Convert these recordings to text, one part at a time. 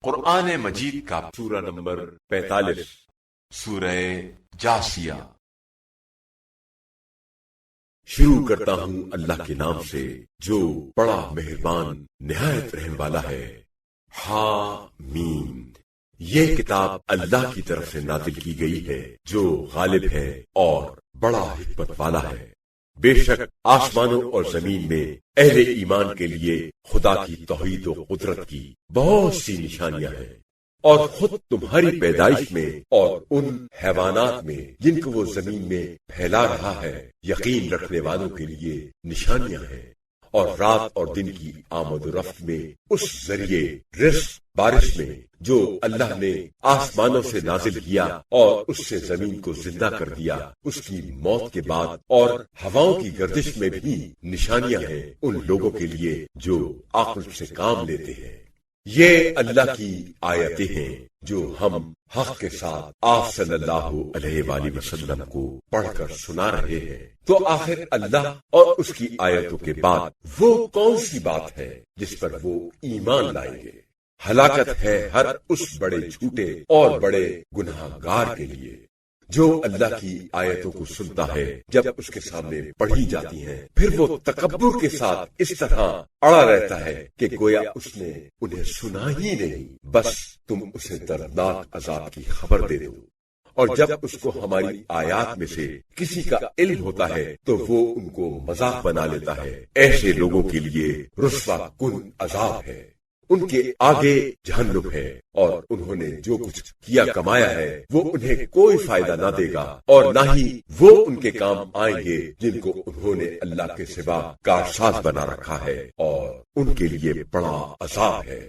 قرآن مجید کا سورہ نمبر 45 سورہ جاسیہ۔ شروع کرتا ہوں اللہ کے نام سے جو بڑا مہربان نہایت رحم والا ہے۔ حامیم، یہ کتاب اللہ کی طرف سے نازل کی گئی ہے جو غالب ہے اور بڑا حکمت والا ہے۔ بے شک آسمانوں اور زمین میں اہل ایمان کے لیے خدا کی توحید و قدرت کی بہت سی نشانیاں ہیں، اور خود تمہاری پیدائش میں اور ان حیوانات میں جن کو وہ زمین میں پھیلا رہا ہے یقین رکھنے والوں کے لیے نشانیاں ہیں، اور رات اور دن کی آمد و رفت میں اس ذریعے رزق بارش میں جو اللہ نے آسمانوں سے نازل کیا اور اس سے زمین کو زندہ کر دیا اس کی موت کے بعد، اور ہواؤں کی گردش میں بھی نشانیاں ہیں ان لوگوں کے لیے جو عقل سے کام لیتے ہیں۔ یہ اللہ کی آیتیں ہیں جو ہم حق کے ساتھ آپ صلی اللہ علیہ وآلہ وسلم کو پڑھ کر سنا رہے ہیں۔ تو آخر اللہ اور اس کی آیتوں کے بعد وہ کون سی بات ہے جس پر وہ ایمان لائیں گے؟ ہلاکت ہے ہر اس بڑے جھوٹے اور بڑے گناہ گار کے لیے جو اللہ کی آیتوں کو سنتا ہے، جب اس کے سامنے پڑھی جاتی ہیں پھر وہ تکبر کے ساتھ اس طرح اڑا رہتا ہے کہ گویا اس نے انہیں سنا ہی نہیں، بس تم اسے دردناک عذاب کی خبر دے دو۔ اور جب اس کو ہماری آیات میں سے کسی کا علم ہوتا ہے تو وہ ان کو مذاق بنا لیتا ہے۔ ایسے لوگوں کے لیے رسوا کن عذاب ہے، ان کے آگے جہنم ہے، اور انہوں نے جو کچھ کیا کمایا ہے وہ انہیں کوئی فائدہ نہ دے گا، اور نہ ہی وہ ان کے کام آئیں گے جن کو انہوں نے اللہ کے سوا کارساز بنا رکھا ہے، اور ان کے لیے بڑا عذاب ہے۔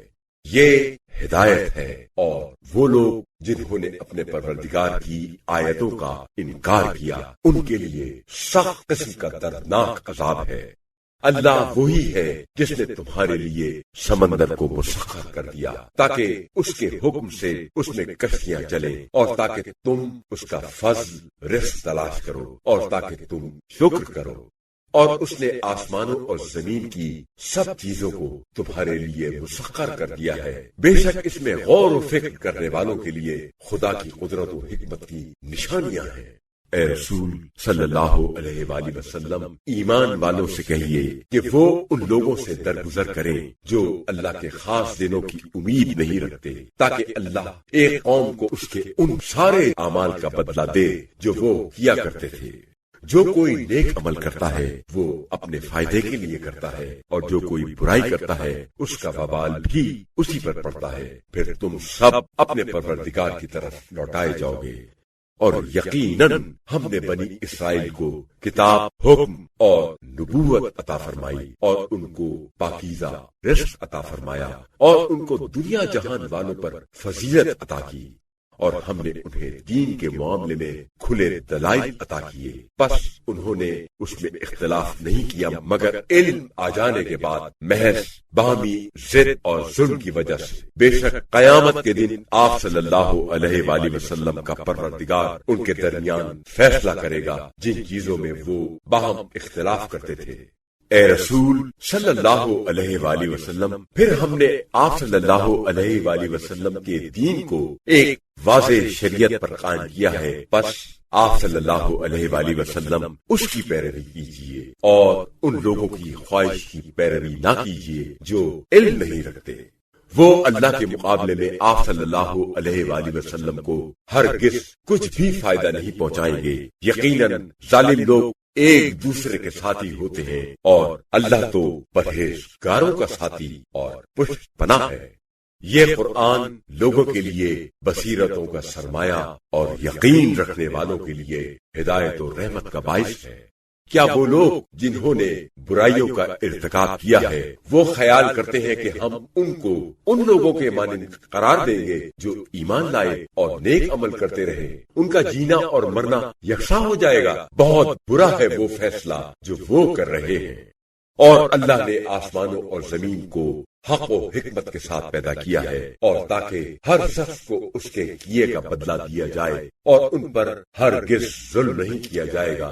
یہ ہدایت ہے، اور وہ لوگ جنہوں نے اپنے پروردگار کی آیتوں کا انکار کیا ان کے لیے سخت قسم کا دردناک عذاب ہے۔ اللہ وہی ہے جس نے تمہارے لیے سمندر کو مسخر کر دیا تاکہ اس کے حکم سے اس میں کشتیاں چلیں، اور تاکہ تم اس کا فضل رزق تلاش کرو، اور تاکہ تم شکر کرو۔ اور اس نے آسمانوں اور زمین کی سب چیزوں کو تمہارے لیے مسخر کر دیا ہے۔ بے شک اس میں غور و فکر کرنے والوں کے لیے خدا کی قدرت و حکمت کی نشانیاں ہیں۔ اے رسول صلی اللہ علیہ وآلہ وسلم، ایمان والوں سے کہیے کہ وہ ان لوگوں سے درگزر کریں جو اللہ کے خاص دنوں کی امید نہیں رکھتے، تاکہ اللہ ایک قوم کو اس کے ان سارے اعمال کا بدلہ دے جو وہ کیا کرتے تھے۔ جو کوئی نیک عمل کرتا ہے وہ اپنے فائدے کے لیے کرتا ہے، اور جو کوئی برائی کرتا ہے اس کا وبال بھی اسی پر پڑتا ہے، پھر تم سب اپنے پروردگار کی طرف لوٹائے جاؤ گے۔ اور یقیناً ہم نے بنی اسرائیل کو کتاب، حکم اور نبوت عطا فرمائی، اور ان کو پاکیزہ رزق عطا فرمایا، اور ان کو دنیا جہان والوں پر فضیلت عطا کی، اور ہم نے انہیں دین کے معاملے میں کھلے دلائل عطا کیے، پس انہوں نے اس میں اختلاف نہیں کیا مگر علم آ جانے کے بعد محض باہمی ضد اور ظلم کی وجہ سے۔ بے شک قیامت کے دن آپ صلی اللہ علیہ وآلہ وسلم کا پروردگار ان کے درمیان فیصلہ کرے گا جن چیزوں میں وہ باہم اختلاف کرتے تھے۔ اے رسول صلی اللہ علیہ وآلہ وسلم، پھر ہم نے آپ صلی اللہ علیہ وآلہ وسلم کے دین کو ایک واضح شریعت پر قائم کیا ہے، پس آپ صلی اللہ علیہ وآلہ وسلم اس کی پیروی کیجیے، اور ان لوگوں کی خواہش کی پیروی نہ کیجیے جو علم نہیں رکھتے۔ وہ اللہ کے مقابلے میں آپ صلی اللہ علیہ وآلہ وسلم کو ہرگز کچھ بھی فائدہ نہیں پہنچائیں گے۔ یقیناً ظالم لوگ ایک دوسرے کے ساتھی ہوتے ہیں، اور اللہ تو پرہیزگاروں کا ساتھی اور پشت پناہ ہے۔ یہ قرآن لوگوں کے لیے بصیرتوں کا سرمایہ اور یقین رکھنے والوں کے لیے ہدایت و رحمت کا باعث ہے۔ کیا وہ لوگ جنہوں نے برائیوں کا ارتکاب کیا ہے وہ خیال کرتے ہیں کہ ہم ان کو ان لوگوں کے مانند قرار دیں گے جو ایمان لائے اور نیک عمل کرتے رہے، ان کا جینا اور مرنا یکساں ہو جائے گا؟ بہت برا ہے وہ فیصلہ جو وہ کر رہے ہیں۔ اور اللہ نے آسمانوں اور زمین کو حق و حکمت کے ساتھ پیدا کیا ہے، اور تاکہ ہر شخص کو اس کے کیے کا بدلہ دیا جائے، اور ان پر ہرگز ظلم نہیں کیا جائے گا۔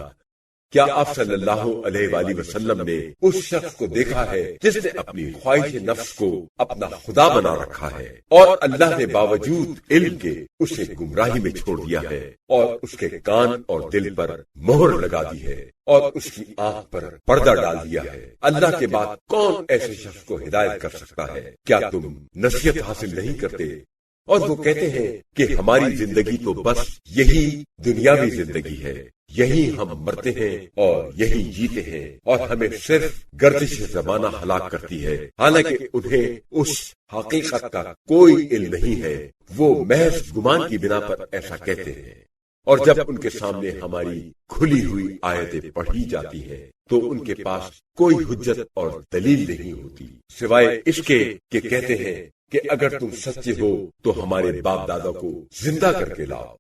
کیا آپ صلی اللہ علیہ وآلہ وسلم نے اس شخص کو دیکھا ہے جس نے اپنی خواہش نفس کو اپنا خدا بنا رکھا ہے اور اللہ نے باوجود علم کے اسے گمراہی میں چھوڑ دیا ہے اور اس کے کان اور دل پر مہر لگا دی ہے اور اس کی آنکھ پر پردہ ڈال دیا ہے؟ اللہ کے بعد کون ایسے شخص کو ہدایت کر سکتا ہے؟ کیا تم نصیحت حاصل نہیں کرتے؟ اور وہ کہتے ہیں کہ ہماری زندگی تو بس یہی دنیاوی زندگی ہے، یہی ہم مرتے ہیں اور یہی جیتے ہیں، اور ہمیں صرف گردش زمانہ ہلاک کرتی ہے، حالانکہ انہیں اس حقیقت کا کوئی علم نہیں ہے۔ وہ محض گمان کی بنا پر ایسا کہتے ہیں، اور جب ان کے سامنے ہماری کھلی ہوئی آیتیں پڑھی جاتی ہیں تو ان کے پاس کوئی حجت اور دلیل نہیں ہوتی سوائے اس کے کہ کہتے ہیں کہ اگر تم سچے ہو تو ہمارے باپ دادا کو زندہ کر کے لاؤ۔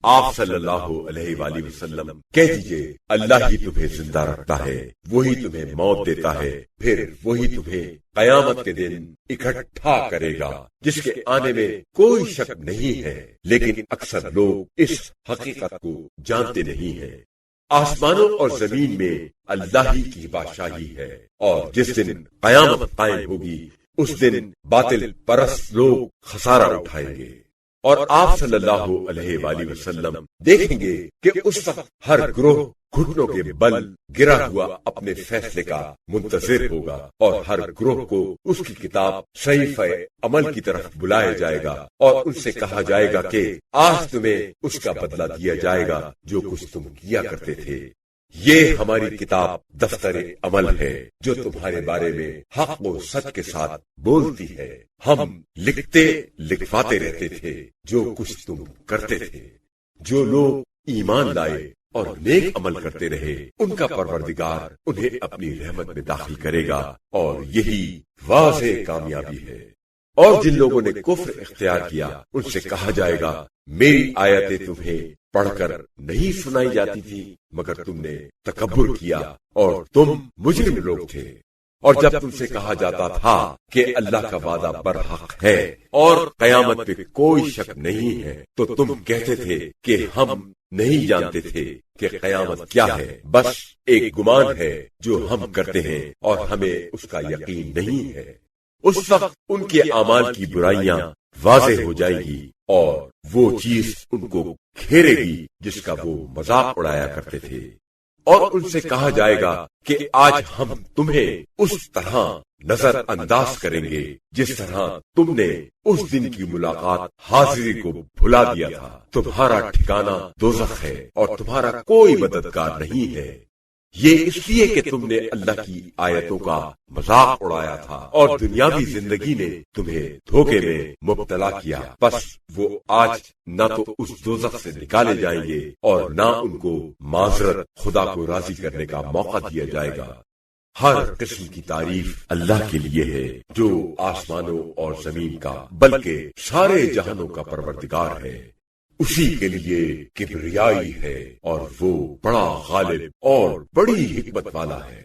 آپ صلی اللہ علیہ وآلہ وسلم کہہ دیجئے، اللہ ہی تمہیں زندہ رکھتا ہے، وہی تمہیں موت دیتا ہے، پھر وہی تمہیں قیامت کے دن اکٹھا کرے گا، جس کے آنے میں کوئی شک نہیں ہے، لیکن اکثر لوگ اس حقیقت کو جانتے نہیں ہیں۔ آسمانوں اور زمین میں اللہ ہی کی بادشاہی ہے، اور جس دن قیامت قائم ہوگی اس دن باطل پرست لوگ خسارہ اٹھائیں گے، اور آپ صلی اللہ علیہ وآلہ وسلم دیکھیں گے کہ اس وقت ہر گروہ گھٹنوں کے بل گرا ہوا اپنے فیصلے کا منتظر ہوگا، اور ہر گروہ کو اس کی کتاب صحیفہ عمل کی طرف بلایا جائے گا، اور ان سے کہا جائے گا کہ آج تمہیں اس کا بدلہ دیا جائے گا جو کچھ تم کیا کرتے تھے۔ یہ ہماری کتاب دفتر عمل ہے جو تمہارے بارے میں حق و سچ کے ساتھ بولتی ہے۔ ہم لکھتے لکھواتے رہتے تھے جو کچھ تم کرتے تھے۔ جو لوگ ایمان لائے اور نیک عمل کرتے رہے ان کا پروردگار انہیں اپنی رحمت میں داخل کرے گا، اور یہی واضح کامیابی ہے۔ اور جن لوگوں نے کفر اختیار کیا ان سے کہا جائے گا، میری آیتیں تمہیں پڑھ کر نہیں سنائی جاتی تھی مگر تم نے تکبر کیا اور تم مجرم لوگ تھے۔ اور جب تم سے کہا جاتا تھا کہ اللہ کا وعدہ برحق ہے اور قیامت پہ کوئی شک نہیں ہے تو تم کہتے تھے کہ ہم نہیں جانتے تھے کہ قیامت کیا ہے، بس ایک گمان ہے جو ہم کرتے ہیں اور ہمیں اس کا یقین نہیں ہے۔ اس وقت ان کے اعمال کی برائیاں واضح ہو جائے گی اور وہ چیز ان کو گھیرے گی جس کا وہ مذاق اڑایا کرتے تھے، اور ان سے کہا جائے گا کہ آج ہم تمہیں اس طرح نظر انداز کریں گے جس طرح تم نے اس دن کی ملاقات حاضری کو بھلا دیا تھا۔ تمہارا ٹھکانہ دوزخ ہے اور تمہارا کوئی مددگار نہیں ہے۔ یہ اس لیے کہ تم نے اللہ کی آیتوں کا مذاق اڑایا تھا اور دنیاوی زندگی نے تمہیں دھوکے میں مبتلا کیا، بس وہ آج نہ تو اس دوزخ سے نکالے جائیں گے اور نہ ان کو معذرت خدا کو راضی کرنے کا موقع دیا جائے گا۔ ہر قسم کی تعریف اللہ کے لیے ہے جو آسمانوں اور زمین کا بلکہ سارے جہانوں کا پروردگار ہے۔ اسی کے لیے کبریائی ہے اور وہ بڑا غالب اور بڑی حکمت والا ہے۔